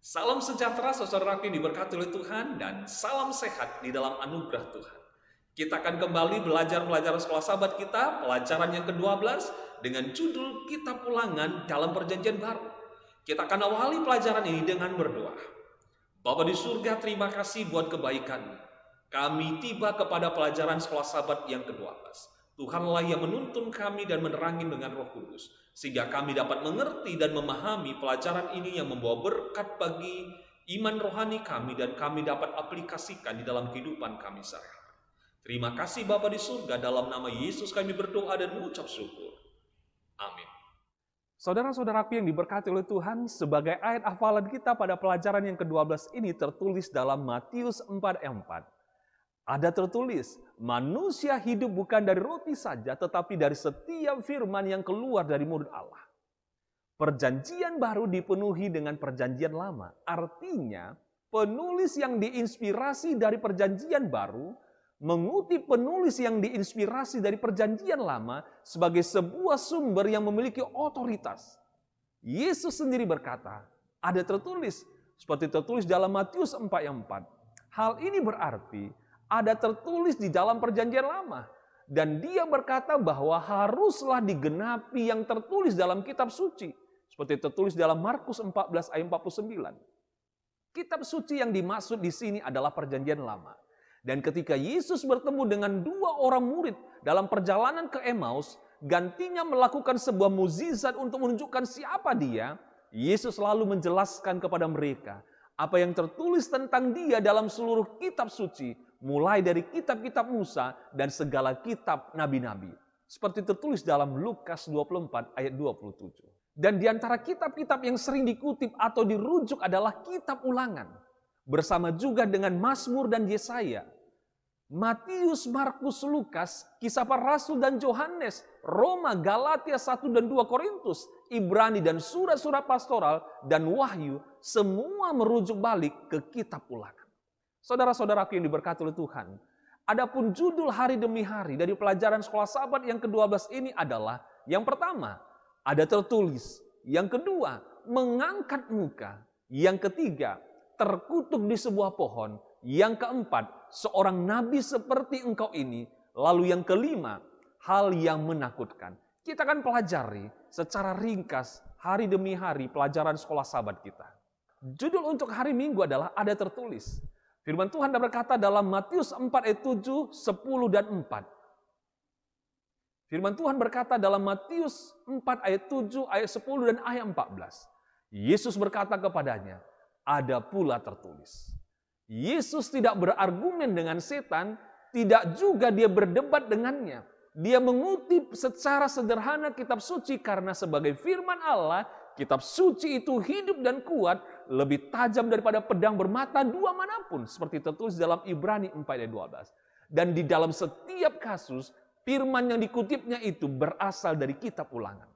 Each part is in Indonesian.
Salam sejahtera saudaraku yang diberkati oleh Tuhan dan salam sehat di dalam anugerah Tuhan. Kita akan kembali belajar pelajaran sekolah sahabat kita, pelajaran yang ke-12 dengan judul Kitab Ulangan dalam Perjanjian Baru. Kita akan awali pelajaran ini dengan berdoa. Bapa di surga, terima kasih buat kebaikan. Kami tiba kepada pelajaran sekolah sahabat yang ke-12. Tuhanlah yang menuntun kami dan menerangi dengan Roh Kudus, sehingga kami dapat mengerti dan memahami pelajaran ini yang membawa berkat bagi iman rohani kami dan kami dapat aplikasikan di dalam kehidupan kami sehari-hari. Terima kasih Bapa di surga, dalam nama Yesus kami berdoa dan mengucap syukur. Amin. Saudara-saudaraku yang diberkati oleh Tuhan, sebagai ayat hafalan kita pada pelajaran yang ke-12 ini tertulis dalam Matius 4 ayat 4. Ada tertulis, manusia hidup bukan dari roti saja, tetapi dari setiap firman yang keluar dari mulut Allah. Perjanjian baru dipenuhi dengan perjanjian lama. Artinya, penulis yang diinspirasi dari perjanjian baru mengutip penulis yang diinspirasi dari perjanjian lama sebagai sebuah sumber yang memiliki otoritas. Yesus sendiri berkata, ada tertulis, seperti tertulis dalam Matius 4 ayat 4. Hal ini berarti, ada tertulis di dalam perjanjian lama. Dan dia berkata bahwa haruslah digenapi yang tertulis dalam kitab suci. Seperti tertulis dalam Markus 14 ayat 49. Kitab suci yang dimaksud di sini adalah perjanjian lama. Dan ketika Yesus bertemu dengan dua orang murid dalam perjalanan ke Emmaus, gantinya melakukan sebuah mukjizat untuk menunjukkan siapa dia, Yesus lalu menjelaskan kepada mereka apa yang tertulis tentang dia dalam seluruh kitab suci, mulai dari kitab-kitab Musa dan segala kitab nabi-nabi. Seperti tertulis dalam Lukas 24 ayat 27. Dan di antara kitab-kitab yang sering dikutip atau dirujuk adalah kitab Ulangan. Bersama juga dengan Mazmur dan Yesaya. Matius, Markus, Lukas, Kisah Para Rasul dan Yohanes, Roma, Galatia 1 dan 2 Korintus, Ibrani dan surat-surat pastoral dan Wahyu, semua merujuk balik ke kitab Ulangan. Saudara-saudaraku yang diberkati oleh Tuhan, adapun judul hari demi hari dari pelajaran sekolah sahabat yang ke-12 ini adalah, yang pertama, ada tertulis. Yang kedua, mengangkat muka. Yang ketiga, terkutuk di sebuah pohon. Yang keempat, seorang nabi seperti engkau ini. Lalu yang kelima, hal yang menakutkan. Kita akan pelajari secara ringkas hari demi hari pelajaran sekolah sahabat kita. Judul untuk hari Minggu adalah ada tertulis. Firman Tuhan berkata dalam Matius 4 ayat 7, 10 dan 4. Firman Tuhan berkata dalam Matius 4 ayat 7, ayat 10 dan ayat 14. Yesus berkata kepadanya, ada pula tertulis. Yesus tidak berargumen dengan setan, tidak juga dia berdebat dengannya. Dia mengutip secara sederhana kitab suci karena sebagai firman Allah, kitab suci itu hidup dan kuat, lebih tajam daripada pedang bermata dua manapun. Seperti tertulis dalam Ibrani 4 ayat 12. Dan di dalam setiap kasus, firman yang dikutipnya itu berasal dari kitab Ulangan.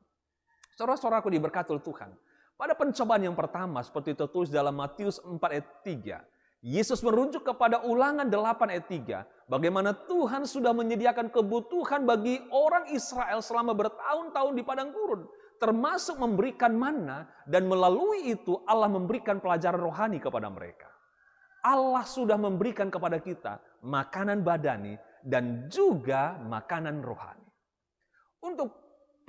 Saudara-saudaraku diberkati oleh Tuhan. Pada pencobaan yang pertama, seperti tertulis dalam Matius 4 ayat 3, Yesus merujuk kepada Ulangan 8 ayat 3, bagaimana Tuhan sudah menyediakan kebutuhan bagi orang Israel selama bertahun-tahun di padang gurun, termasuk memberikan manna, dan melalui itu Allah memberikan pelajaran rohani kepada mereka. Allah sudah memberikan kepada kita makanan badani dan juga makanan rohani. Untuk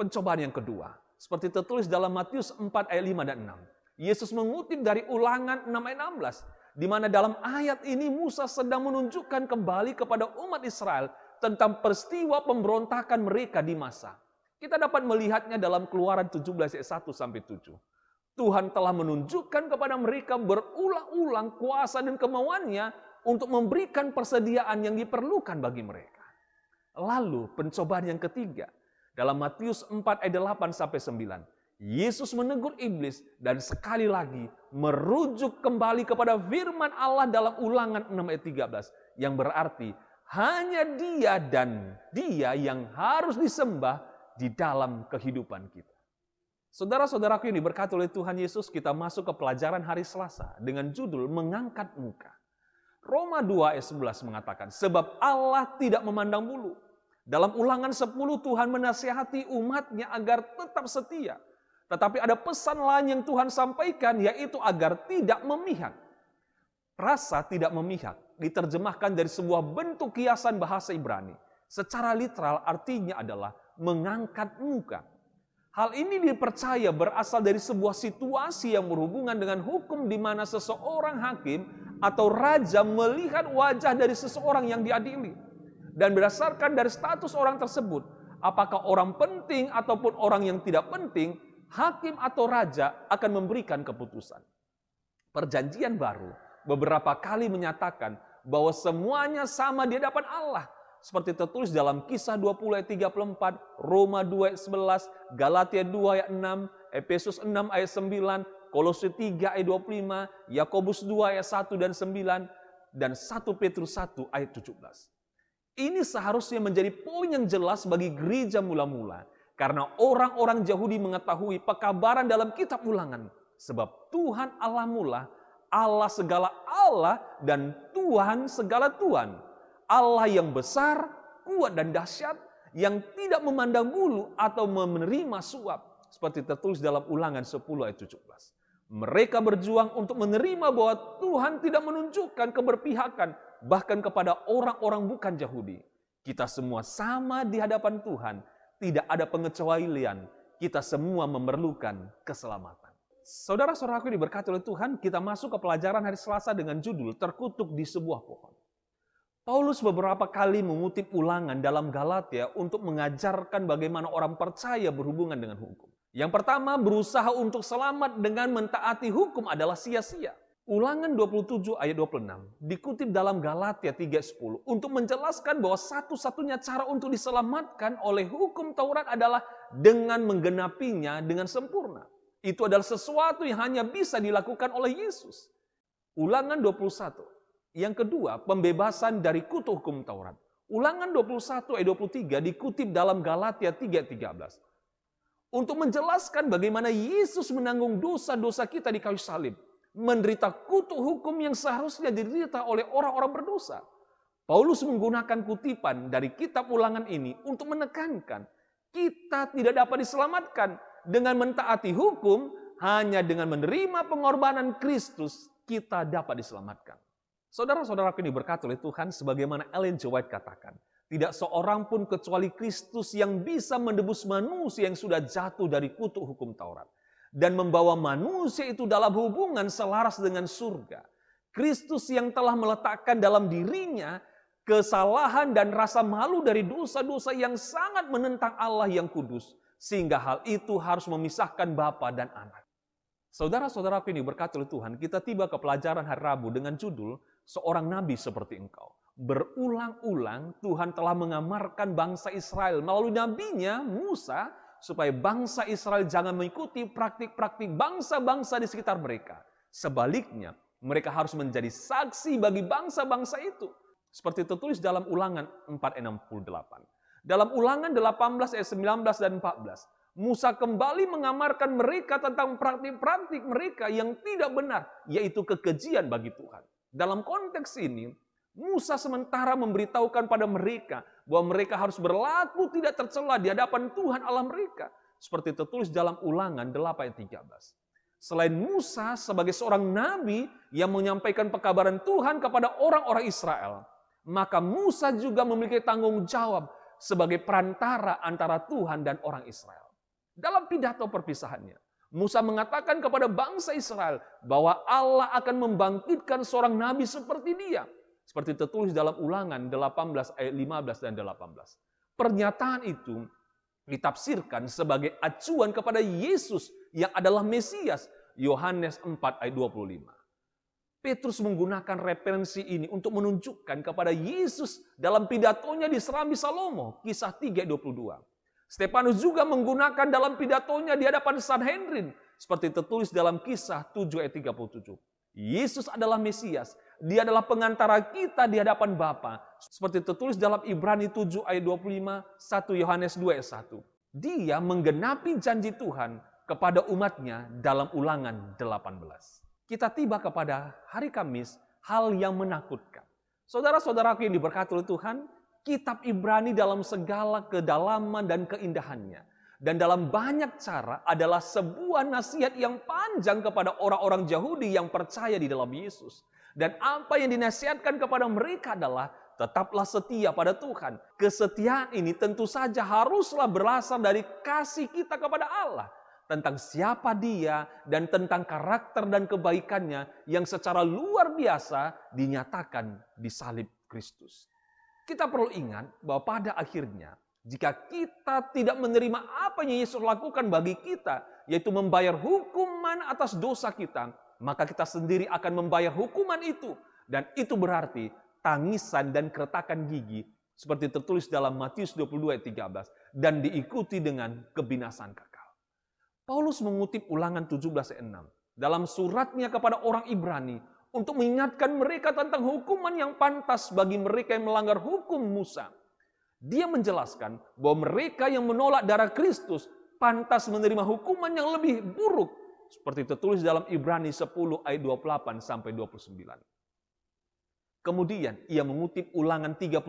pencobaan yang kedua, seperti tertulis dalam Matius 4 ayat 5 dan 6, Yesus mengutip dari Ulangan 6 ayat 16, di mana dalam ayat ini Musa sedang menunjukkan kembali kepada umat Israel tentang peristiwa pemberontakan mereka di masa. Kita dapat melihatnya dalam Keluaran 17 ayat 1 sampai 7. Tuhan telah menunjukkan kepada mereka berulang-ulang kuasa dan kemauannya untuk memberikan persediaan yang diperlukan bagi mereka. Lalu pencobaan yang ketiga dalam Matius 4 ayat 8 sampai 9. Yesus menegur iblis dan sekali lagi merujuk kembali kepada firman Allah dalam Ulangan 6 ayat 13 yang berarti hanya dia dan dia yang harus disembah di dalam kehidupan kita. Saudara-saudaraku yang diberkati oleh Tuhan Yesus, kita masuk ke pelajaran hari Selasa dengan judul mengangkat muka. Roma 2 ayat 11 mengatakan, sebab Allah tidak memandang bulu. Dalam Ulangan 10 Tuhan menasihati umatnya agar tetap setia. Tetapi ada pesan lain yang Tuhan sampaikan, yaitu agar tidak memihak. Rasa tidak memihak diterjemahkan dari sebuah bentuk kiasan bahasa Ibrani. Secara literal artinya adalah mengangkat muka. Hal ini dipercaya berasal dari sebuah situasi yang berhubungan dengan hukum di mana seseorang hakim atau raja melihat wajah dari seseorang yang diadili. Dan berdasarkan dari status orang tersebut, apakah orang penting ataupun orang yang tidak penting, hakim atau raja akan memberikan keputusan. Perjanjian Baru beberapa kali menyatakan bahwa semuanya sama di hadapan Allah. Seperti tertulis dalam Kisah 20 ayat 34, Roma 2 ayat 11, Galatia 2 ayat 6, Efesus 6 ayat 9, Kolose 3 ayat 25, Yakobus 2 ayat 1 dan 9, dan 1 Petrus 1 ayat 17. Ini seharusnya menjadi poin yang jelas bagi gereja mula-mula. Karena orang-orang Yahudi mengetahui pekabaran dalam kitab Ulangan. Sebab Tuhan Allah mula, Allah segala Allah, dan Tuhan segala Tuhan. Allah yang besar, kuat dan dahsyat, yang tidak memandang bulu atau menerima suap. Seperti tertulis dalam Ulangan 10 ayat 17. Mereka berjuang untuk menerima bahwa Tuhan tidak menunjukkan keberpihakan bahkan kepada orang-orang bukan Yahudi. Kita semua sama di hadapan Tuhan, tidak ada pengecualian. Kita semua memerlukan keselamatan. Saudara-saudaraku diberkati oleh Tuhan, kita masuk ke pelajaran hari Selasa dengan judul Terkutuk di Sebuah Pohon. Paulus beberapa kali mengutip Ulangan dalam Galatia untuk mengajarkan bagaimana orang percaya berhubungan dengan hukum. Yang pertama, berusaha untuk selamat dengan mentaati hukum adalah sia-sia. Ulangan 27 ayat 26 dikutip dalam Galatia 3:10 untuk menjelaskan bahwa satu-satunya cara untuk diselamatkan oleh hukum Taurat adalah dengan menggenapinya dengan sempurna. Itu adalah sesuatu yang hanya bisa dilakukan oleh Yesus. Ulangan 21. Yang kedua, pembebasan dari kutu hukum Taurat. Ulangan 21 ayat 23 dikutip dalam Galatia 3:13. Untuk menjelaskan bagaimana Yesus menanggung dosa-dosa kita di kayu salib. Menderita kutu hukum yang seharusnya diderita oleh orang-orang berdosa. Paulus menggunakan kutipan dari kitab Ulangan ini untuk menekankan kita tidak dapat diselamatkan dengan mentaati hukum, hanya dengan menerima pengorbanan Kristus kita dapat diselamatkan. Saudara-saudaraku ini berkati oleh Tuhan, sebagaimana Ellen G. White katakan, tidak seorang pun kecuali Kristus yang bisa menebus manusia yang sudah jatuh dari kutu hukum Taurat dan membawa manusia itu dalam hubungan selaras dengan surga. Kristus yang telah meletakkan dalam dirinya kesalahan dan rasa malu dari dosa-dosa yang sangat menentang Allah yang kudus, sehingga hal itu harus memisahkan Bapa dan Anak. Saudara-saudaraku ini berkati oleh Tuhan, kita tiba ke pelajaran hari Rabu dengan judul Seorang Nabi Seperti Engkau. Berulang-ulang Tuhan telah mengamarkan bangsa Israel melalui nabinya Musa supaya bangsa Israel jangan mengikuti praktik-praktik bangsa-bangsa di sekitar mereka. Sebaliknya, mereka harus menjadi saksi bagi bangsa-bangsa itu. Seperti tertulis dalam Ulangan 4:68. Dalam Ulangan 18 ayat 19 dan 14, Musa kembali mengamarkan mereka tentang praktik-praktik mereka yang tidak benar, yaitu kekejian bagi Tuhan. Dalam konteks ini, Musa sementara memberitahukan pada mereka bahwa mereka harus berlaku tidak tercela di hadapan Tuhan Allah mereka. Seperti tertulis dalam Ulangan 8 ayat 13. Selain Musa sebagai seorang nabi yang menyampaikan pekabaran Tuhan kepada orang-orang Israel, maka Musa juga memiliki tanggung jawab sebagai perantara antara Tuhan dan orang Israel. Dalam pidato perpisahannya, Musa mengatakan kepada bangsa Israel bahwa Allah akan membangkitkan seorang nabi seperti dia. Seperti tertulis dalam Ulangan 18 ayat 15 dan 18. Pernyataan itu ditafsirkan sebagai acuan kepada Yesus yang adalah Mesias. Yohanes 4 ayat 25. Petrus menggunakan referensi ini untuk menunjukkan kepada Yesus dalam pidatonya di Serambi Salomo, Kisah 3 ayat 22. Stefanus juga menggunakan dalam pidatonya di hadapan Sanhedrin, seperti tertulis dalam Kisah 7 ayat 37. Yesus adalah Mesias, dia adalah pengantara kita di hadapan Bapa, seperti tertulis dalam Ibrani 7 ayat 25, 1 Yohanes 2 ayat 1. Dia menggenapi janji Tuhan kepada umatnya dalam Ulangan 18. Kita tiba kepada hari Kamis, hal yang menakutkan. Saudara-saudaraku yang diberkati oleh Tuhan, Kitab Ibrani dalam segala kedalaman dan keindahannya Dan dalam banyak cara adalah sebuah nasihat yang panjang kepada orang-orang Yahudi yang percaya di dalam Yesus. Dan apa yang dinasihatkan kepada mereka adalah tetaplah setia pada Tuhan. Kesetiaan ini tentu saja haruslah berasal dari kasih kita kepada Allah. Tentang siapa Dia dan tentang karakter dan kebaikannya yang secara luar biasa dinyatakan di salib Kristus. Kita perlu ingat bahwa pada akhirnya jika kita tidak menerima apa yang Yesus lakukan bagi kita, yaitu membayar hukuman atas dosa kita, maka kita sendiri akan membayar hukuman itu. Dan itu berarti tangisan dan keretakan gigi, seperti tertulis dalam Matius 22 ayat 13, dan diikuti dengan kebinasaan kekal. Paulus mengutip Ulangan 17 ayat 6 dalam suratnya kepada orang Ibrani untuk mengingatkan mereka tentang hukuman yang pantas bagi mereka yang melanggar hukum Musa. Dia menjelaskan bahwa mereka yang menolak darah Kristus pantas menerima hukuman yang lebih buruk. Seperti tertulis dalam Ibrani 10 ayat 28 sampai 29. Kemudian ia mengutip Ulangan 32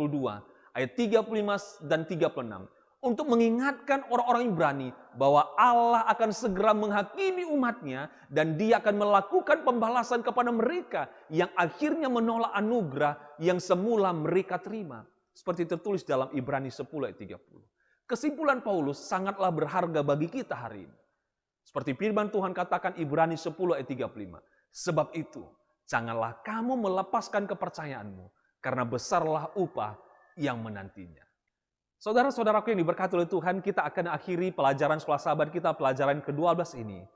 ayat 35 dan 36 untuk mengingatkan orang-orang Ibrani bahwa Allah akan segera menghakimi umatnya dan Dia akan melakukan pembalasan kepada mereka yang akhirnya menolak anugerah yang semula mereka terima. Seperti tertulis dalam Ibrani 10 ayat 30. Kesimpulan Paulus sangatlah berharga bagi kita hari ini. Seperti firman Tuhan katakan Ibrani 10 ayat 35. Sebab itu, janganlah kamu melepaskan kepercayaanmu, karena besarlah upah yang menantinya. Saudara-saudaraku yang diberkati oleh Tuhan, kita akan akhiri pelajaran sekolah sahabat kita, pelajaran ke-12 ini.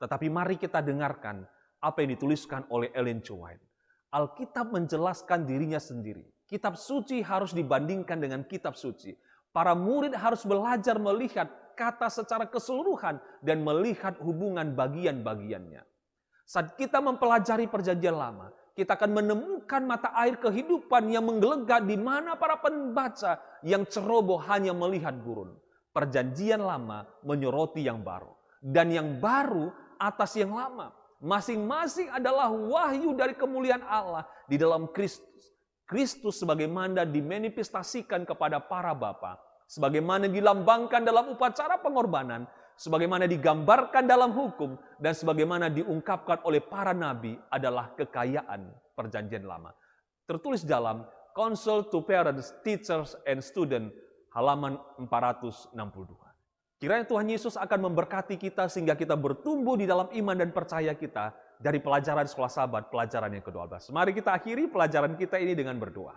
Tetapi mari kita dengarkan apa yang dituliskan oleh Ellen G. White. Alkitab menjelaskan dirinya sendiri. Kitab suci harus dibandingkan dengan kitab suci. Para murid harus belajar melihat kata secara keseluruhan dan melihat hubungan bagian-bagiannya. Saat kita mempelajari perjanjian lama, kita akan menemukan mata air kehidupan yang menggelegak di mana para pembaca yang ceroboh hanya melihat gurun. Perjanjian lama menyoroti yang baru. Dan yang baru atas yang lama. Masing-masing adalah wahyu dari kemuliaan Allah di dalam Kristus. Kristus sebagaimana dimanifestasikan kepada para bapa, sebagaimana dilambangkan dalam upacara pengorbanan, sebagaimana digambarkan dalam hukum, dan sebagaimana diungkapkan oleh para nabi adalah kekayaan perjanjian lama. Tertulis dalam Counsel to Parents, Teachers, and Students, halaman 462. Kiranya Tuhan Yesus akan memberkati kita sehingga kita bertumbuh di dalam iman dan percaya kita dari pelajaran sekolah sahabat, pelajaran yang ke-12. Mari kita akhiri pelajaran kita ini dengan berdoa.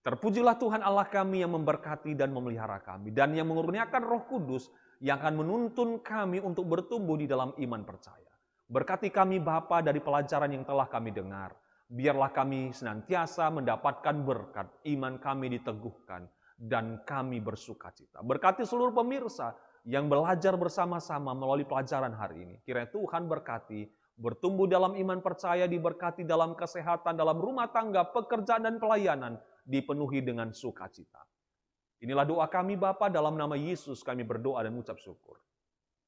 Terpujilah Tuhan Allah kami yang memberkati dan memelihara kami, dan yang mengurniakan Roh Kudus yang akan menuntun kami untuk bertumbuh di dalam iman percaya. Berkati kami Bapa dari pelajaran yang telah kami dengar. Biarlah kami senantiasa mendapatkan berkat, iman kami diteguhkan, dan kami bersukacita. Berkati seluruh pemirsa yang belajar bersama-sama melalui pelajaran hari ini. Kiranya Tuhan berkati, bertumbuh dalam iman percaya, diberkati dalam kesehatan, dalam rumah tangga, pekerjaan dan pelayanan, dipenuhi dengan sukacita. Inilah doa kami Bapa, dalam nama Yesus kami berdoa dan mengucap syukur.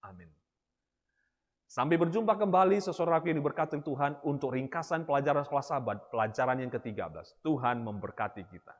Amin. Sampai berjumpa kembali saudaraku yang diberkati Tuhan untuk ringkasan pelajaran sekolah sahabat, pelajaran yang ke-13. Tuhan memberkati kita.